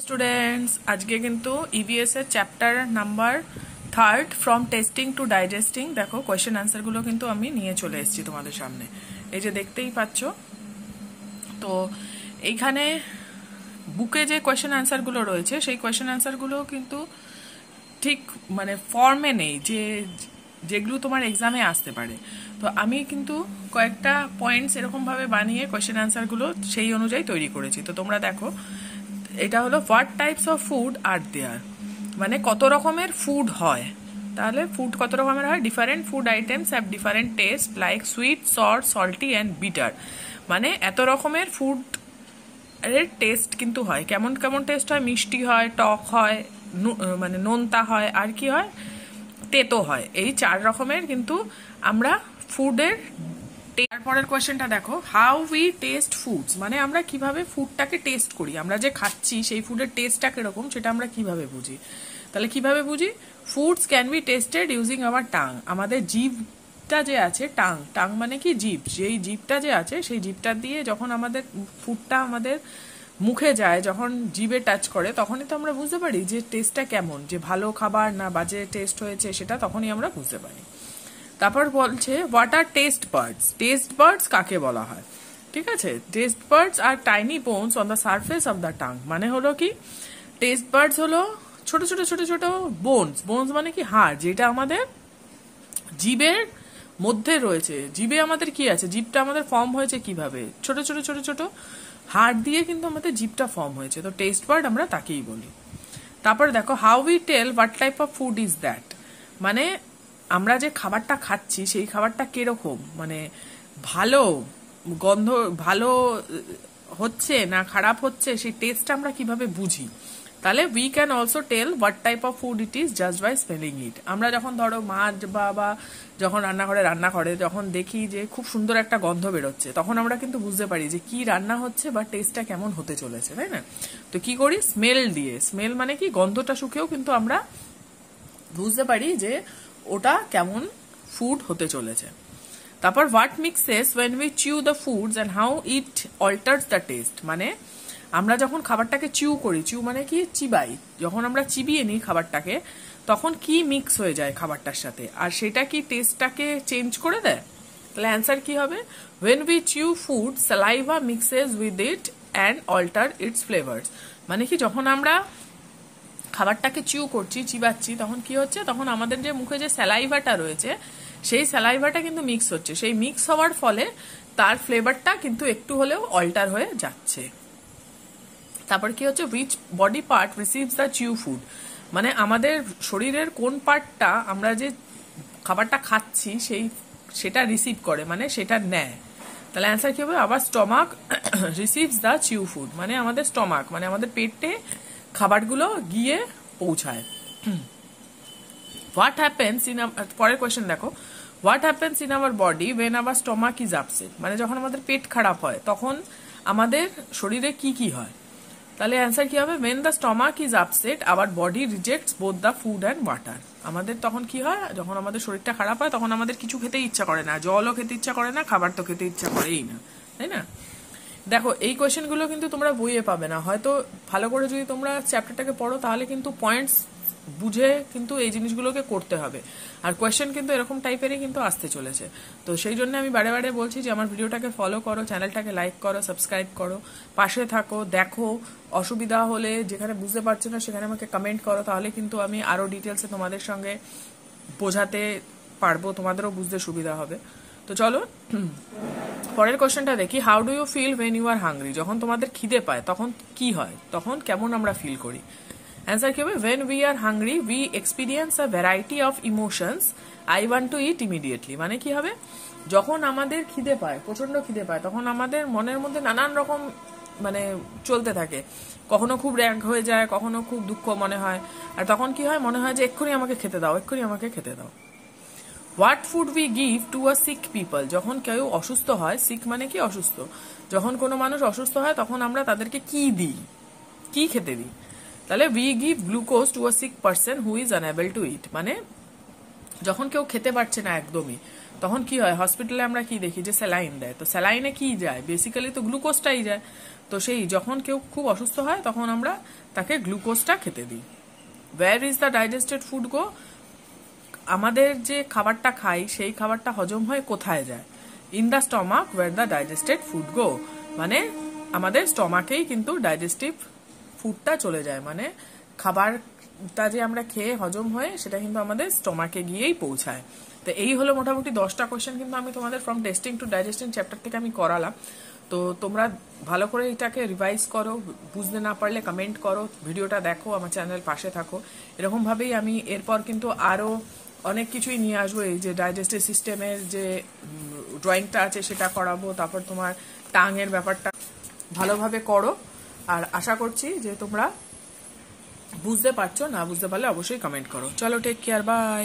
Students আজকে কিন্তু EVS এর chapter number 3 from tasting to digesting দেখো কোয়েশ্চেন আনসার গুলো কিন্তু আমি নিয়ে চলে এসেছি তোমাদের সামনে। এই যে দেখতেই পাচ্ছ, তো এইখানে বুকে যে কোয়েশ্চেন আনসার গুলো রয়েছে সেই কোয়েশ্চেন আনসার গুলো কিন্তু ঠিক মানে ফর্মে নেই যে যেগুলো তোমার এক্সামে আসতে পারে। তো আমি কিন্তু কয়েকটা পয়েন্টস এরকম ভাবে বানিয়ে কোয়েশ্চেন আনসার গুলো সেই অনুযায়ী তৈরি করেছি। তো তোমরা দেখো, এটা হলো হোয়াট টাইপস অফ ফুড আর দেয়ার, মানে কত রকমের ফুড হয়। তাহলে ফুড কত রকমের হয়, different food items have different taste like sweet, সর, সল্টি অ্যান্ড বিটার। মানে এত রকমের ফুড এর টেস্ট কিন্তু হয়, কেমন কেমন টেস্ট হয়, মিষ্টি হয়, টক হয়, মানে নোনতা হয়, আর কি হয়, তেতো হয়। এই 4 রকমের কিন্তু আমরা ফুডের। তারপরের কোয়েশ্চেনটা দেখো, হাউ উই টেস্ট ফুডস, মানে আমরা কিভাবে ফুডটাকে টেস্ট করি, আমরা যে খাচ্ছি সেই ফুডের টেস্টটা কিরকম সেটা আমরা কিভাবে বুঝি। তাহলে কিভাবে বুঝি, foods can be tasted using our tongue, আমাদের জিভটা যে আছে, টাং মানে কি জিভ, যেই জিভটা যে আছে সেই জিভটা দিয়ে যখন আমাদের ফুডটা আমাদের মুখে যায়, যখন জিভে টাচ করে তখনই তো আমরা বুঝতে পারি যে টেস্টটা কেমন, যে ভালো খাবার না বাজে টেস্ট হয়েছে সেটা তখনই আমরা বুঝতে পারি। তারপর বলছে what are test birds, test birds কাকে বলা হয়। ঠিক আছে, test birds R tiny bones on the surface of the tongue, মানে হলো কি, টেস্ট বার্ডস হলো ছোট ছোট ছোট ছোট বোনস মানে কি হাড়, যেটা আমাদের জিভের মধ্যে রয়েছে। জিভে আমাদের কি আছে, জিভটা আমাদের ফর্ম হয়েছে কিভাবে, ছোট ছোট ছোট ছোট হাড় দিয়ে কিন্তু আমাদের জিভটা ফর্ম হয়েছে। তো টেস্ট বার্ড আমরা তাকেই বলি। তারপর দেখো, how we tell what type of food is that, মানে আমরা যে খাবারটা খাচ্ছি সেই খাবারটা কিরকম, মানে ভালো গন্ধ, ভালো হচ্ছে না খারাপ হচ্ছে, সেই টেস্টটা আমরা কিভাবে বুঝি। তাহলে we can also tell what type of food it is just by smelling it. আমরা যখন ধরো মা বা যখন রান্না করে যখন দেখি যে খুব সুন্দর একটা গন্ধ বেরোচ্ছে, তখন আমরা কিন্তু বুঝতে পারি যে কি রান্না হচ্ছে বা টেস্টটা কেমন হতে চলেছে, তাই না। তো কি করি, স্মেল দিয়ে, স্মেল মানে কি গন্ধটা শুকেও কিন্তু আমরা বুঝতে পারি যে ওটা কেমন ফুড হতে চলেছে। তারপর what mixes when we chew the foods and how it alters the taste, মানে আমরা যখন খাবারটাকে চিউ করি, চিউ মানে কি চিবাই, যখন আমরা চিবিয়ে নিই খাবারটাকে তখন কি মিক্স হয়ে যায় খাবারটার সাথে, আর সেটা কি টেস্টটাকে চেঞ্জ করে দেয়। তাহলে অ্যান্সার কি হবে, when we chew food saliva mixes with it and alter its flavours, মানে কি যখন আমরা খাবারটাকে চিউ করছি, চিবাচ্ছি, তখন কি হচ্ছে, তখন আমাদের যে মুখে যে স্যালাইভাটা রয়েছে সেই স্যালাইভাটা কিন্তু মিক্স হচ্ছে, সেই মিক্স হওয়ার ফলে তার ফ্লেভারটা কিন্তু একটু হলেও অল্টার হয়ে যাচ্ছে। তারপর কি হচ্ছে, which body part receives the chew food, মানে আমাদের শরীরের কোন পার্টটা আমরা যে খাবারটা খাচ্ছি সেটা রিসিভ করে, মানে সেটা নেয়। তাহলে অ্যান্সার কি হবে, আবার stomach receives the chew food, মানে আমাদের স্টমাক মানে আমাদের পেটে খাবারগুলো গিয়ে পৌঁছায়। হোয়াট হ্যাপেন্স ইন, পরের কোয়েশ্চেন দেখো, what happens in our body when our stomach is upset, মানে যখন আমাদের পেট খারাপ হয় তখন আমাদের শরীরে কি কি হয়। তাহলে অ্যান্সার কি হবে, when the stomach is upset our body rejects both the food and water, আমাদের তখন কি হয়, যখন আমাদের শরীরটা খারাপ হয় তখন আমাদের কিছু খেতে ইচ্ছা করে না, জলও খেতে ইচ্ছা করে না, খাবার তো খেতে ইচ্ছা করেই না, তাই না। দেখো এই কোয়েশ্চেনগুলো কিন্তু তোমরা বইয়ে পাবে না, হয়তো ভালো করে যদি তোমরা চ্যাপ্টারটাকে পড়ো তাহলে কিন্তু পয়েন্টস বুঝে কিন্তু এই জিনিসগুলোকে করতে হবে। আর কোয়েশ্চেন কিন্তু এরকম টাইপেরই কিন্তু আসতে চলেছে। তো সেই জন্য আমি বারে বারে বলছি যে আমার ভিডিওটাকে ফলো করো, চ্যানেলটাকে লাইক করো, সাবস্ক্রাইব করো, পাশে থাকো, দেখো, অসুবিধা হলে যেখানে বুঝতে পারছো না সেখানে আমাকে কমেন্ট করো, তাহলে কিন্তু আমি আরো ডিটেলসে তোমাদের সঙ্গে বোঝাতে পারবো, তোমাদেরও বুঝতে সুবিধা হবে। তো চলো পরের কোশ্চেনটা দেখি, how do you feel when you are hungry, যখন তোমাদের খিদে পায় তখন কি হয়, তখন কেমন আমরা ফিল করি। অ্যান্সার কি হবে, when we are hungry we experience a variety of emotions, I want to eat immediately, মানে কি হবে, যখন আমাদের খিদে পায়, প্রচন্ড খিদে পায়, তখন আমাদের মনের মধ্যে নানান রকম মানে চলতে থাকে, কখনো খুব র্যাগ হয়ে যায়, কখনো খুব দুঃখ মনে হয়, আর তখন কি হয়, মনে হয় যে এক্ষুনি আমাকে খেতে দাও, এক্ষুনি আমাকে খেতে দাও। What food we give to a sick people, যখন কেউ অসুস্থ হয়, সিক মানে কি অসুস্থ, যখন কোনো মানুষ অসুস্থ হয় তখন আমরা তাদেরকে কি দিই, কি খেতে দিই। তাহলে we give glucose to a sick person who is unable to eat, মানে যখন কেউ খেতে পারছে না একদমই, তখন কি হয়, হসপিটালে আমরা কি দেখি যে স্যালাইন দেয়। তো স্যালাইনে কি যায়, বেসিক্যালি তো গ্লুকোজটাই যায়। তো সেই যখন কেউ খুব অসুস্থ হয় তখন আমরা তাকে গ্লুকোজটা খেতে দিই। Where is the digested food go, আমাদের যে খাবারটা খাই সেই খাবারটা হজম হয়ে কোথায় যায়, in the stomach where the digested food go, মানে আমাদের স্টমাকেই কিন্তু ডাইজেস্টিভ ফুডটা চলে যায়, মানে খাবারটা যে আমরা খেয়ে হজম হয়ে সেটা কিন্তু আমাদের স্টমাকে গিয়েই পৌঁছায়। তো এই হলো মোটামুটি 10টা কোয়েশ্চেন কিন্তু আমি তোমাদের from tasting to digesting chapter থেকে আমি করালাম। তো তোমরা ভালো করে এটাকে রিভাইজ করো, বুঝতে না পারলে কমেন্ট করো, ভিডিওটা দেখো, আমার চ্যানেল পাশে থাকো। এরকমভাবেই আমি এরপর কিন্তু আরও অনেক কিছুই নিয়ে আসবো। এই যে ডাইজেস্টিভ সিস্টেমের যে ড্রয়িংটা আছে সেটা করাবো, তারপর তোমার টাঙের ব্যাপারটা ভালোভাবে করো। আর আশা করছি যে তোমরা বুঝতে পারছো, না বুঝতে পারলে অবশ্যই কমেন্ট করো। চলো, টেক কেয়ার, বাই।